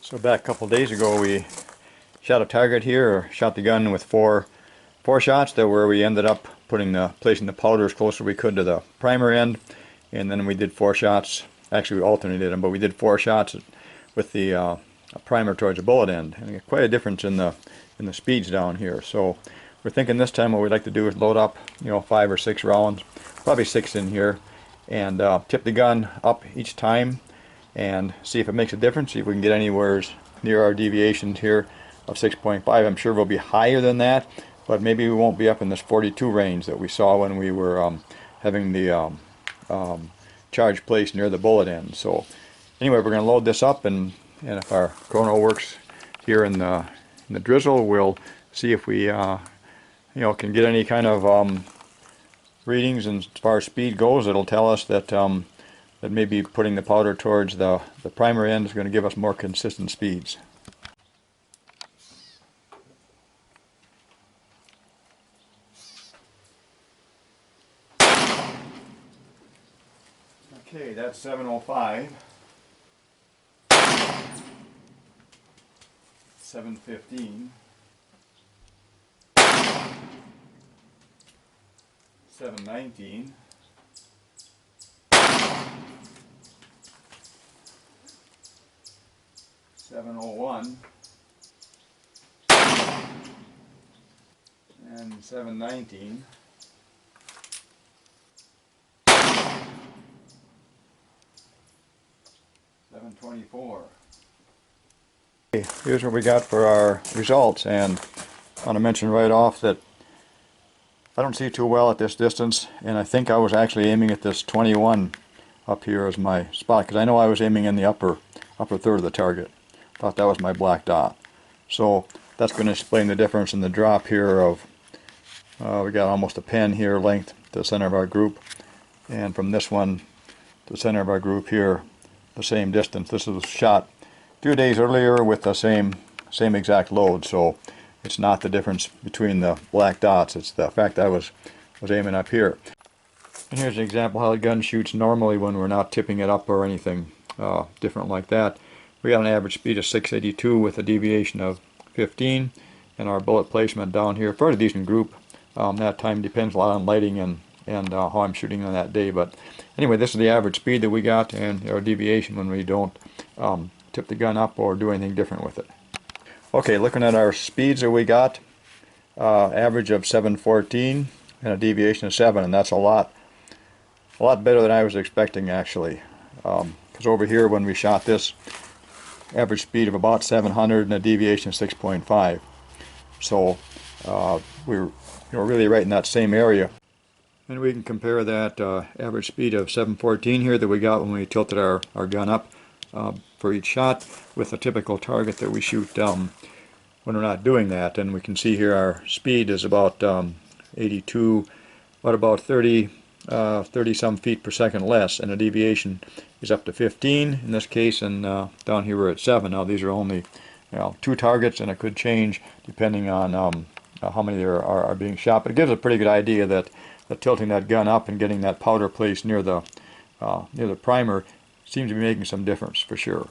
So back a couple days ago we shot a target here, or shot the gun with four shots that where we ended up placing the powder as close as we could to the primer end, and then we did 4 shots. Actually we alternated them, but we did 4 shots with the primer towards the bullet end, and quite a difference in the speeds down here. So we're thinking this time what we'd like to do is load up 5 or 6 rounds, probably 6 in here, and tip the gun up each time and see if it makes a difference, see if we can get anywhere near our deviations here of 6.5. I'm sure we'll be higher than that, but maybe we won't be up in this 42 range that we saw when we were having the charge placed near the bullet end. So anyway, we're going to load this up, and if our chrono works here in the drizzle, we'll see if we can get any kind of readings. And as far as speed goes, it'll tell us that that maybe putting the powder towards the primer end is going to give us more consistent speeds. Okay, that's 705. 715. 719. 701 and 719. 724. Okay, here's what we got for our results, and I want to mention right off that I don't see too well at this distance, and I think I was actually aiming at this 21 up here as my spot, because I know I was aiming in the upper third of the target. Thought that was my black dot. So that's going to explain the difference in the drop here of we got almost a pen here length to the center of our group, and from this one to the center of our group here the same distance. This was shot a few days earlier with the same exact load, so it's not the difference between the black dots, it's the fact that I was aiming up here. And here's an example how the gun shoots normally when we're not tipping it up or anything different like that. We got an average speed of 682 with a deviation of 15, and our bullet placement down here, fairly decent group. That time depends a lot on lighting and how I'm shooting on that day, but anyway, this is the average speed that we got and our deviation when we don't tip the gun up or do anything different with it. Okay, looking at our speeds that we got, average of 714 and a deviation of 7, and that's a lot better than I was expecting actually, because over here when we shot this, average speed of about 700 and a deviation of 6.5. So we're really right in that same area. And we can compare that average speed of 714 here that we got when we tilted our gun up for each shot with a typical target that we shoot when we're not doing that. And we can see here our speed is about 82, about 30 some feet per second less, and the deviation is up to 15 in this case, and down here we're at 7. Now these are only 2 targets, and it could change depending on how many there are being shot, but it gives a pretty good idea that tilting that gun up and getting that powder placed near the primer seems to be making some difference for sure.